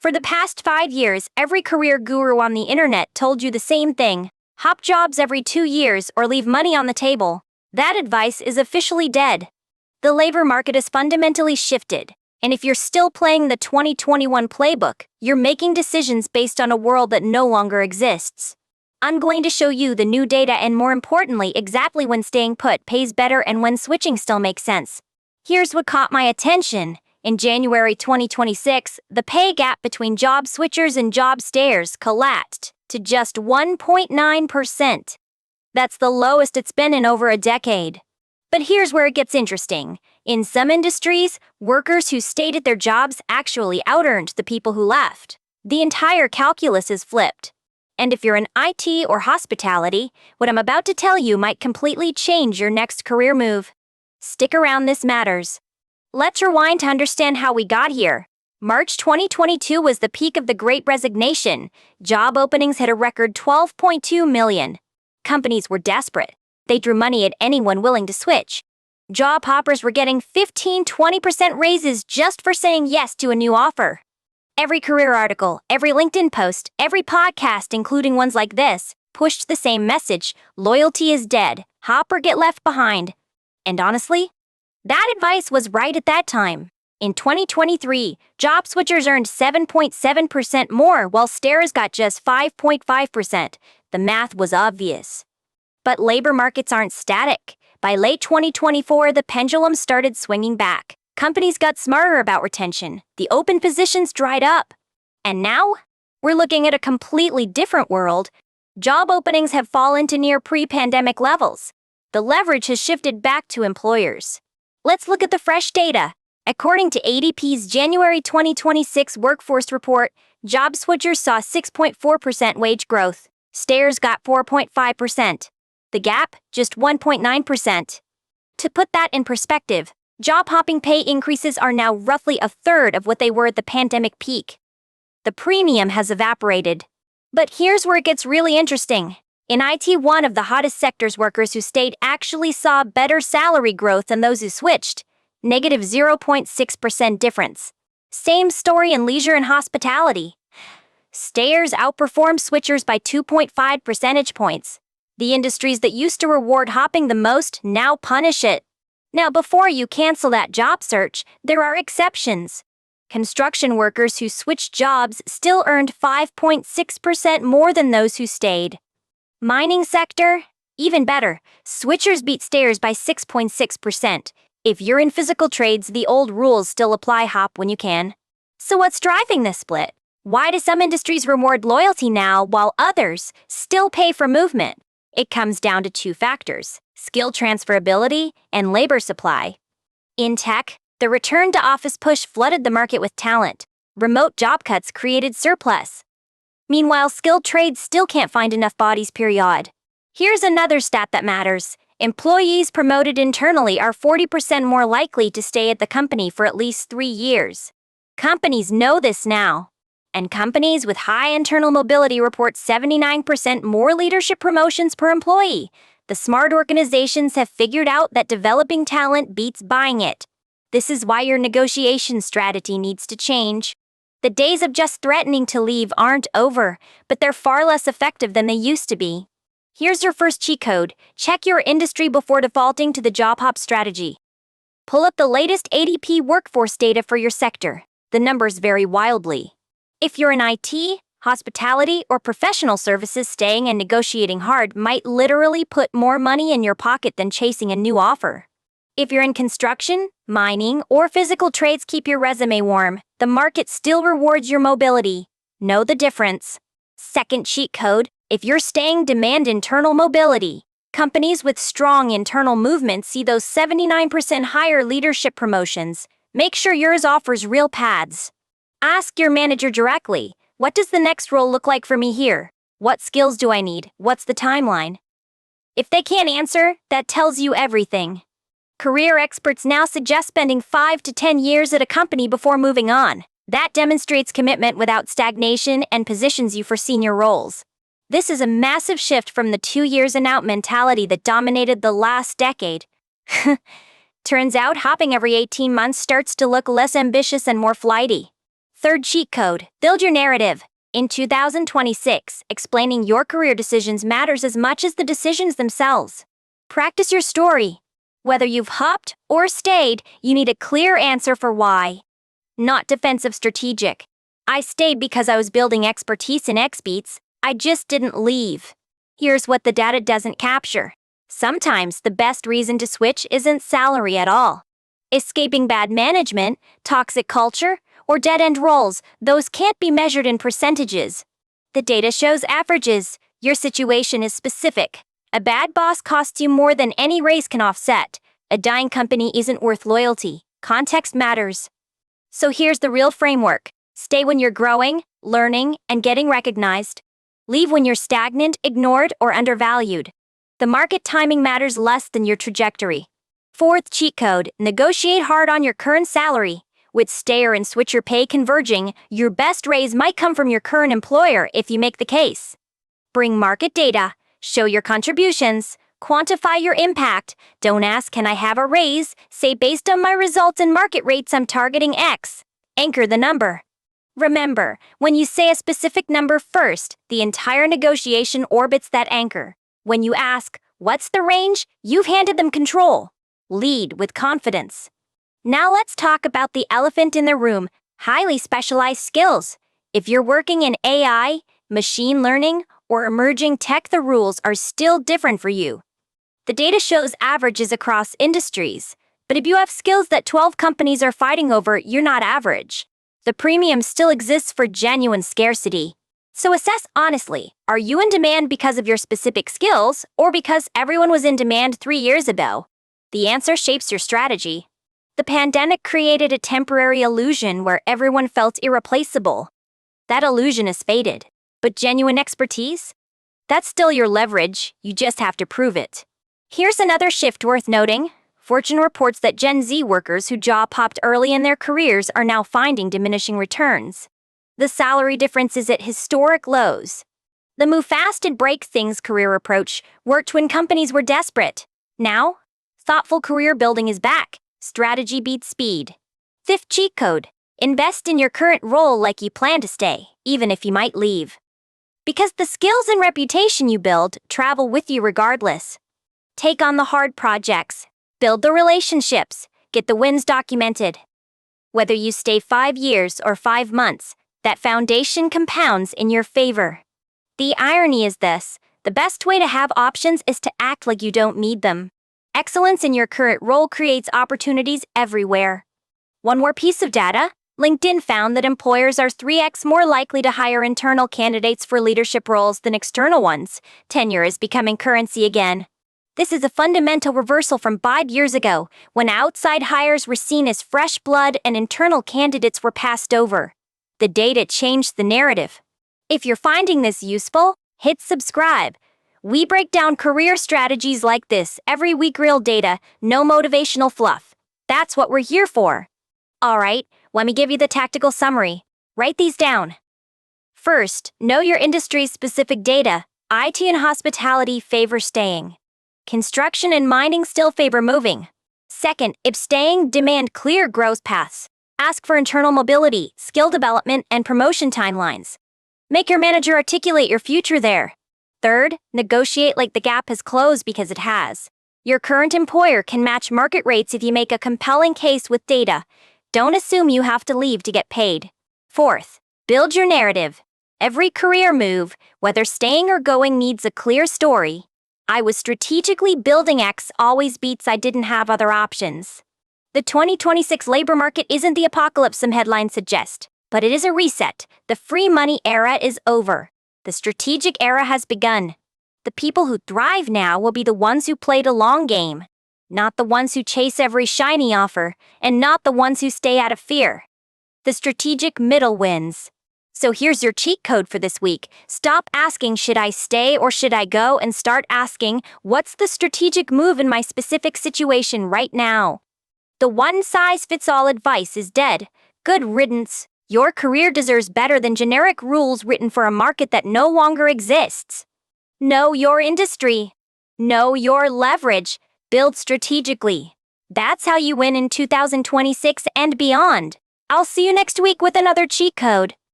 For the past 5 years, every career guru on the internet told you the same thing. Hop jobs every 2 years or leave money on the table. That advice is officially dead. The labor market has fundamentally shifted, and if you're still playing the 2021 playbook, you're making decisions based on a world that no longer exists. I'm going to show you the new data and, more importantly, exactly when staying put pays better and when switching still makes sense. Here's what caught my attention. In January 2026, the pay gap between job switchers and job stayers collapsed to just 1.9%. That's the lowest it's been in over a decade. But here's where it gets interesting. In some industries, workers who stayed at their jobs actually outearned the people who left. The entire calculus is flipped. And if you're in IT or hospitality, what I'm about to tell you might completely change your next career move. Stick around, this matters. Let's rewind to understand how we got here. March 2022 was the peak of the Great Resignation. Job openings hit a record 12.2 million. Companies were desperate. They drew money at anyone willing to switch. Job hoppers were getting 15-20% raises just for saying yes to a new offer. Every career article, every LinkedIn post, every podcast, including ones like this, pushed the same message: loyalty is dead, hop or get left behind. And honestly, that advice was right at that time. In 2023, job switchers earned 7.7% more while stayers got just 5.5%. The math was obvious. But labor markets aren't static. By late 2024, the pendulum started swinging back. Companies got smarter about retention. The open positions dried up. And now, we're looking at a completely different world. Job openings have fallen to near pre-pandemic levels. The leverage has shifted back to employers. Let's look at the fresh data. According to ADP's January 2026 workforce report, job switchers saw 6.4% wage growth. Stayers got 4.5%. The gap, just 1.9%. To put that in perspective, job hopping pay increases are now roughly a third of what they were at the pandemic peak. The premium has evaporated. But here's where it gets really interesting. In IT, one of the hottest sectors, workers who stayed actually saw better salary growth than those who switched. Negative 0.6% difference. Same story in leisure and hospitality. Stayers outperformed switchers by 2.5 percentage points. The industries that used to reward hopping the most now punish it. Now, before you cancel that job search, there are exceptions. Construction workers who switched jobs still earned 5.6% more than those who stayed. Mining sector? Even better, switchers beat stayers by 6.6%. If you're in physical trades, the old rules still apply: hop when you can. So what's driving this split? Why do some industries reward loyalty now while others still pay for movement? It comes down to two factors: skill transferability and labor supply. In tech, the return to office push flooded the market with talent. Remote job cuts created surplus. Meanwhile, skilled trades still can't find enough bodies, period. Here's another stat that matters. Employees promoted internally are 40% more likely to stay at the company for at least 3 years. Companies know this now. And companies with high internal mobility report 79% more leadership promotions per employee. The smart organizations have figured out that developing talent beats buying it. This is why your negotiation strategy needs to change. The days of just threatening to leave aren't over, but they're far less effective than they used to be. Here's your first cheat code. Check your industry before defaulting to the job hop strategy. Pull up the latest ADP workforce data for your sector. The numbers vary wildly. If you're in IT, hospitality, or professional services, staying and negotiating hard might literally put more money in your pocket than chasing a new offer. If you're in construction, mining, or physical trades, keep your resume warm. The market still rewards your mobility. Know the difference. Second cheat code: if you're staying, demand internal mobility. Companies with strong internal movement see those 79% higher leadership promotions. Make sure yours offers real paths. Ask your manager directly: what does the next role look like for me here? What skills do I need? What's the timeline? If they can't answer, that tells you everything. Career experts now suggest spending 5 to 10 years at a company before moving on. That demonstrates commitment without stagnation and positions you for senior roles. This is a massive shift from the 2 years and out mentality that dominated the last decade. Turns out hopping every 18 months starts to look less ambitious and more flighty. Third cheat code, build your narrative. In 2026, explaining your career decisions matters as much as the decisions themselves. Practice your story. Whether you've hopped or stayed, you need a clear answer for why. Not defensive strategic. I stayed because I was building expertise in XBeats. I just didn't leave. Here's what the data doesn't capture. Sometimes the best reason to switch isn't salary at all. Escaping bad management, toxic culture, or dead-end roles, those can't be measured in percentages. The data shows averages. Your situation is specific. A bad boss costs you more than any raise can offset. A dying company isn't worth loyalty. Context matters. So here's the real framework. Stay when you're growing, learning, and getting recognized. Leave when you're stagnant, ignored, or undervalued. The market timing matters less than your trajectory. Fourth cheat code, negotiate hard on your current salary. With stayer and switcher pay converging, your best raise might come from your current employer if you make the case. Bring market data, show your contributions, quantify your impact. Don't ask, can I have a raise? Say, based on my results and market rates, I'm targeting X. Anchor the number. Remember, when you say a specific number first, the entire negotiation orbits that anchor. When you ask, what's the range? You've handed them control. Lead with confidence. Now let's talk about the elephant in the room, highly specialized skills. If you're working in AI, machine learning, or emerging tech, the rules are still different for you. The data shows averages across industries, but if you have skills that 12 companies are fighting over, you're not average. The premium still exists for genuine scarcity. So assess honestly, are you in demand because of your specific skills, or because everyone was in demand 3 years ago? The answer shapes your strategy. The pandemic created a temporary illusion where everyone felt irreplaceable. That illusion has faded. But genuine expertise? That's still your leverage, you just have to prove it. Here's another shift worth noting. Fortune reports that Gen Z workers who job hopped early in their careers are now finding diminishing returns. The salary difference is at historic lows. The move fast and break things career approach worked when companies were desperate. Now, thoughtful career building is back. Strategy beats speed. Fifth cheat code, invest in your current role like you plan to stay, even if you might leave. Because the skills and reputation you build travel with you regardless. Take on the hard projects, build the relationships, get the wins documented. Whether you stay 5 years or 5 months, that foundation compounds in your favor. The irony is this, the best way to have options is to act like you don't need them. Excellence in your current role creates opportunities everywhere. One more piece of data, LinkedIn found that employers are 3x more likely to hire internal candidates for leadership roles than external ones. Tenure is becoming currency again. This is a fundamental reversal from 5 years ago, when outside hires were seen as fresh blood and internal candidates were passed over. The data changed the narrative. If you're finding this useful, hit subscribe. We break down career strategies like this every week, real data, no motivational fluff. That's what we're here for. All right, let me give you the tactical summary. Write these down. First, know your industry's specific data. IT and hospitality favor staying. Construction and mining still favor moving. Second, if staying, demand clear growth paths. Ask for internal mobility, skill development, and promotion timelines. Make your manager articulate your future there. Third, negotiate like the gap has closed because it has. Your current employer can match market rates if you make a compelling case with data. Don't assume you have to leave to get paid. Fourth, build your narrative. Every career move, whether staying or going, needs a clear story. I was strategically building X always beats I didn't have other options. The 2026 labor market isn't the apocalypse some headlines suggest, but it is a reset. The free money era is over. The strategic era has begun. The people who thrive now will be the ones who played a long game, not the ones who chase every shiny offer, and not the ones who stay out of fear. The strategic middle wins. So here's your cheat code for this week. Stop asking, should I stay or should I go, and start asking, what's the strategic move in my specific situation right now? The one-size-fits-all advice is dead. Good riddance. Your career deserves better than generic rules written for a market that no longer exists. Know your industry. Know your leverage. Build strategically. That's how you win in 2026 and beyond. I'll see you next week with another cheat code.